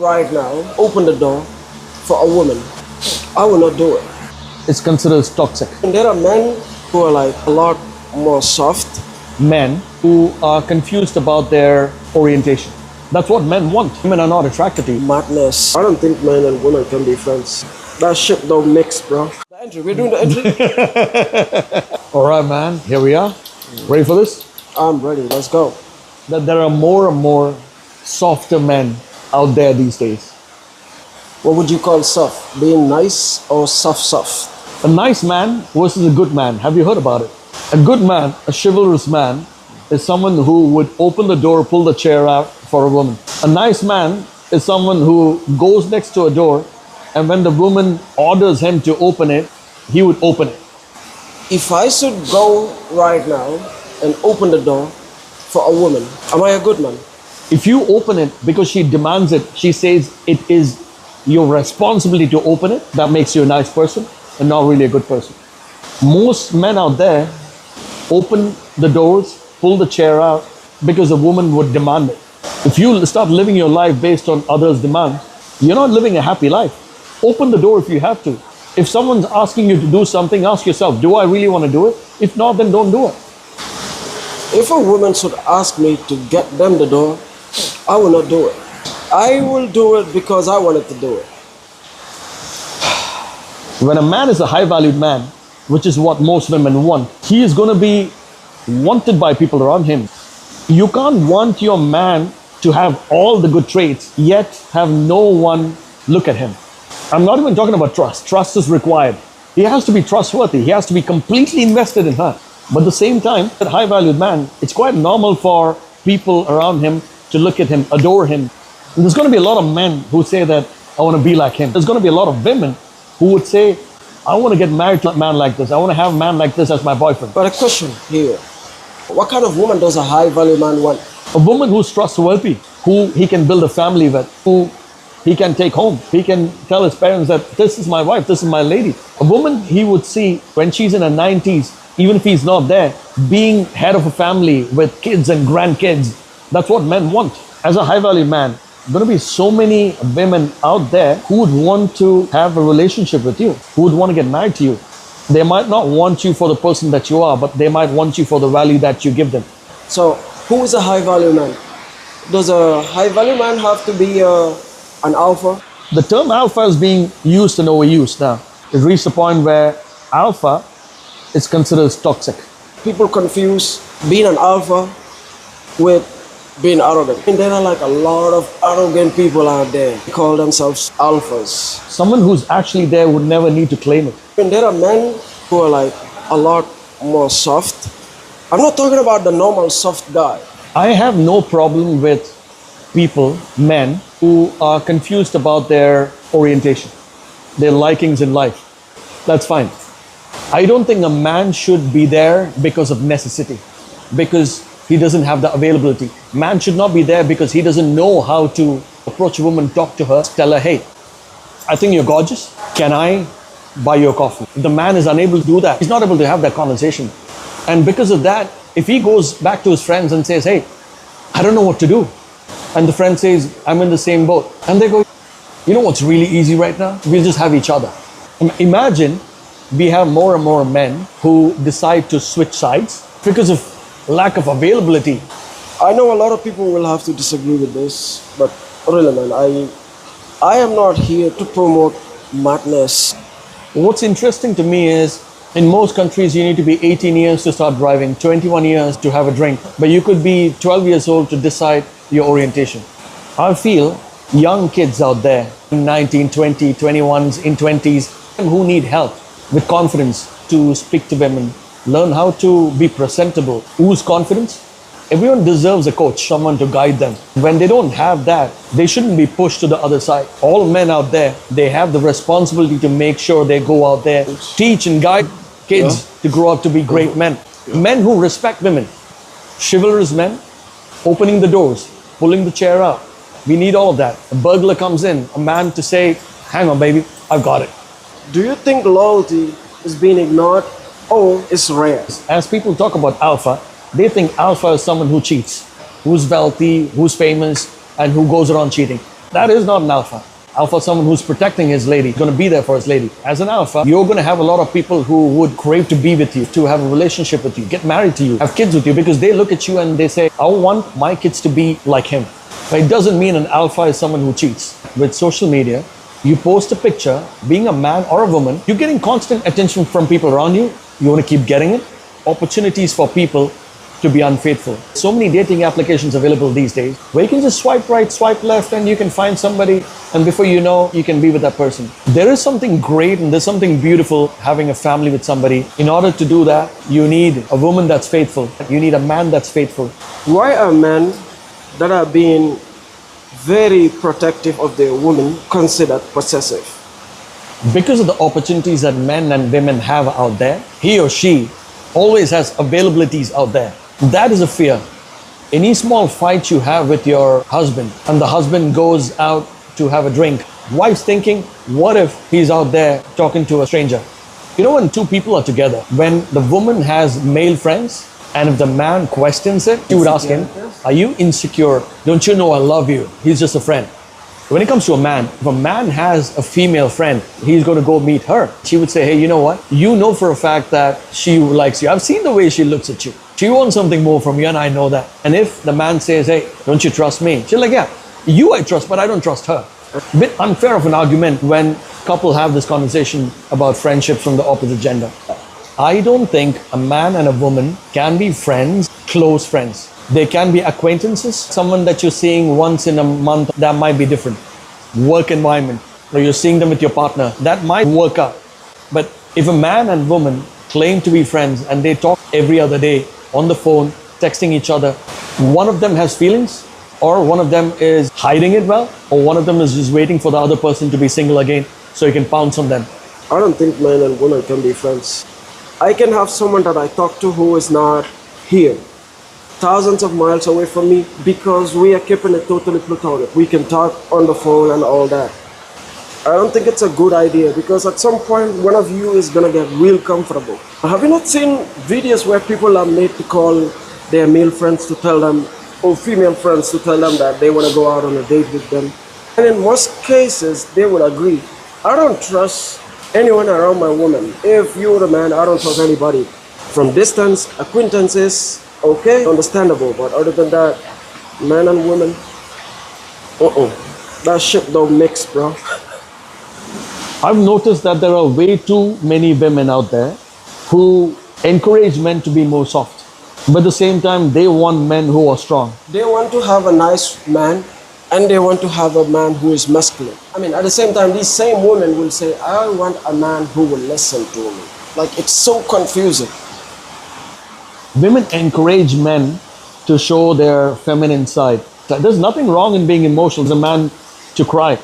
right now open the door for a woman, I will not do it. It's considered as toxic. And there are men who are like a lot more soft. Men who are confused about their orientation. That's what men want. Women are not attracted to you. Madness. I don't think men and women can be friends. That shit don't mix, bro. The entry. We're doing the entry. All right, man. Here we are. Ready for this? I'm ready. Let's go. That there are more and more softer men out there these days. What would you call soft? Being nice or soft? A nice man versus a good man. Have you heard about it? A good man, a chivalrous man, is someone who would open the door, pull the chair out for a woman. A nice man is someone who goes next to a door, and when the woman orders him to open it, he would open it. If I should go right now and open the door for a woman, am I a good man? If you open it because she demands it, she says it is your responsibility to open it, that makes you a nice person and not really a good person. Most men out there open the doors, pull the chair out because a woman would demand it. If you start living your life based on others' demands, you're not living a happy life. Open the door if you have to. If someone's asking you to do something, ask yourself, do I really want to do it? If not, then don't do it. If a woman should ask me to get them the door, I will not do it. I will do it because I wanted to do it. When a man is a high-valued man, which is what most women want, he is going to be wanted by people around him. You can't want your man to have all the good traits, yet have no one look at him. I'm not even talking about trust. Trust is required. He has to be trustworthy. He has to be completely invested in her. But at the same time, that high-valued man, it's quite normal for people around him to look at him, adore him. And there's going to be a lot of men who say that, I want to be like him. There's going to be a lot of women who would say, I want to get married to a man like this. I want to have a man like this as my boyfriend. But a question here. What kind of woman does a high-value man want? A woman who's trustworthy, who he can build a family with, who he can take home. He can tell his parents that this is my wife, this is my lady. A woman he would see when she's in her 90s, even if he's not there, being head of a family with kids and grandkids. That's what men want. As a high-value man, there are going to be so many women out there who would want to have a relationship with you, who would want to get married to you. They might not want you for the person that you are, but they might want you for the value that you give them. So, who is a high-value man? Does a high-value man have to be an alpha? The term alpha is being used and overused now. It reached a point where alpha is considered as toxic. People confuse being an alpha with being arrogant. And there are like a lot of arrogant people out there. They call themselves alphas. Someone who's actually there would never need to claim it. And there are men who are like a lot more soft. I'm not talking about the normal soft guy. I have no problem with people, men, who are confused about their orientation, their likings in life. That's fine. I don't think a man should be there because of necessity, because he doesn't have the availability. Man should not be there because he doesn't know how to approach a woman, talk to her, tell her, hey, I think you're gorgeous. Can I buy you a coffee? If the man is unable to do that, he's not able to have that conversation. And because of that, if he goes back to his friends and says, hey, I don't know what to do. And the friend says, I'm in the same boat. And they go, you know what's really easy right now? We'll just have each other. Imagine we have more and more men who decide to switch sides because of lack of availability. I know a lot of people will have to disagree with this, but really, man, I am not here to promote madness. What's interesting to me is, in most countries, you need to be 18 years to start driving, 21 years to have a drink, but you could be 12 years old to decide your orientation. I feel young kids out there, 19, 20, 21s, in 20s, who need help with confidence to speak to women, learn how to be presentable. Whose confidence? Everyone deserves a coach, someone to guide them. When they don't have that, they shouldn't be pushed to the other side. All men out there, they have the responsibility to make sure they go out there, teach and guide kids to grow up to be great men. Men who respect women. Chivalrous men, opening the doors, pulling the chair out. We need all of that. A burglar comes in, a man to say, hang on baby, I've got it. Do you think loyalty is being ignored or is rare? As people talk about alpha, they think alpha is someone who cheats, who's wealthy, who's famous, and who goes around cheating. That is not an alpha. Alpha is someone who's protecting his lady, going to be there for his lady. As an alpha, you're going to have a lot of people who would crave to be with you, to have a relationship with you, get married to you, have kids with you, because they look at you and they say, I want my kids to be like him. But it doesn't mean an alpha is someone who cheats. With social media, you post a picture, being a man or a woman, you're getting constant attention from people around you. You want to keep getting it. Opportunities for people to be unfaithful. So many dating applications available these days where you can just swipe right, swipe left, and you can find somebody, and before you know, you can be with that person. There is something great and there's something beautiful having a family with somebody. In order to do that, you need a woman that's faithful. You need a man that's faithful. Why are men that are being very protective of their woman considered possessive? Because of the opportunities that men and women have out there, he or she always has availabilities out there. That is a fear. Any small fight you have with your husband and the husband goes out to have a drink, wife's thinking, what if he's out there talking to a stranger? You know, when two people are together, when the woman has male friends and if the man questions it, she would ask him, are you insecure? Don't you know I love you? He's just a friend. When it comes to a man, if a man has a female friend, he's going to go meet her. She would say, hey, you know what? You know for a fact that she likes you. I've seen the way she looks at you. She wants something more from you and I know that. And if the man says, hey, don't you trust me? She's like, yeah, you I trust, but I don't trust her. A bit unfair of an argument when couple have this conversation about friendship from the opposite gender. I don't think a man and a woman can be friends, close friends. They can be acquaintances, someone that you're seeing once in a month, that might be different. Work environment, or you're seeing them with your partner, that might work out. But if a man and woman claim to be friends and they talk every other day on the phone, texting each other, one of them has feelings, or one of them is hiding it well, or one of them is just waiting for the other person to be single again so you can pounce on them. I don't think men and women can be friends. I can have someone that I talk to who is not here, thousands of miles away from me, because we are keeping it totally platonic. We can talk on the phone and all that. I don't think it's a good idea, because at some point one of you is gonna get real comfortable. Have you not seen videos where people are made to call their male friends to tell them, or female friends to tell them that they want to go out on a date with them? And in most cases, they will agree. I don't trust anyone around my woman. If you're the man, I don't trust anybody. From distance, acquaintances, okay, understandable, but other than that, man and woman, that shit don't mix, bro. I've noticed that there are way too many women out there who encourage men to be more soft. But at the same time, they want men who are strong. They want to have a nice man, and they want to have a man who is masculine. I mean, at the same time, these same women will say, I want a man who will listen to me. Like, it's so confusing. Women encourage men to show their feminine side. There's nothing wrong in being emotional. As a man to cry.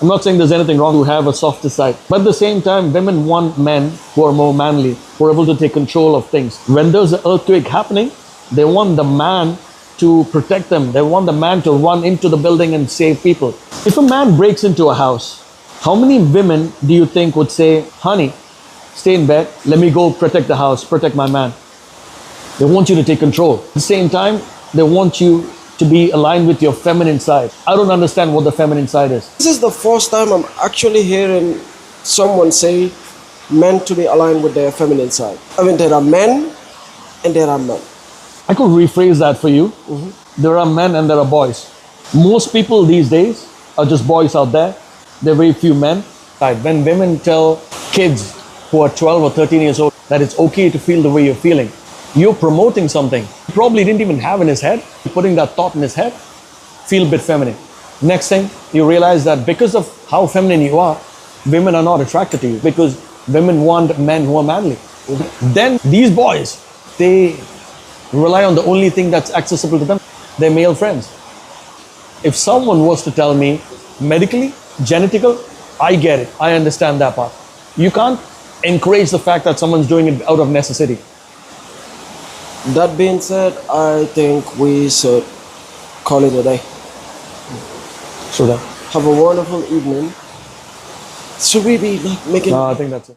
I'm not saying there's anything wrong to have a softer side. But at the same time, women want men who are more manly, who are able to take control of things. When there's an earthquake happening, they want the man to protect them. They want the man to run into the building and save people. If a man breaks into a house, how many women do you think would say, honey, stay in bed, let me go protect the house, protect my man? They want you to take control. At the same time, they want you to be aligned with your feminine side. I don't understand what the feminine side is. This is the first time I'm actually hearing someone say men to be aligned with their feminine side. I mean, there are men and there are men. I could rephrase that for you. There are men and there are boys. Most people these days are just boys out there. There are very few men. When women tell kids who are 12 or 13 years old that it's okay to feel the way you're feeling, you're promoting something he probably didn't even have in his head. Putting that thought in his head, feel a bit feminine. Next thing, you realize that because of how feminine you are, women are not attracted to you because women want men who are manly. Then these boys, they rely on the only thing that's accessible to them, their male friends. If someone was to tell me medically, genetical, I get it. I understand that part. You can't encourage the fact that someone's doing it out of necessity. That being said, I think we should call it a day. So that. Have a wonderful evening. Should we be like making... No, I think that's it.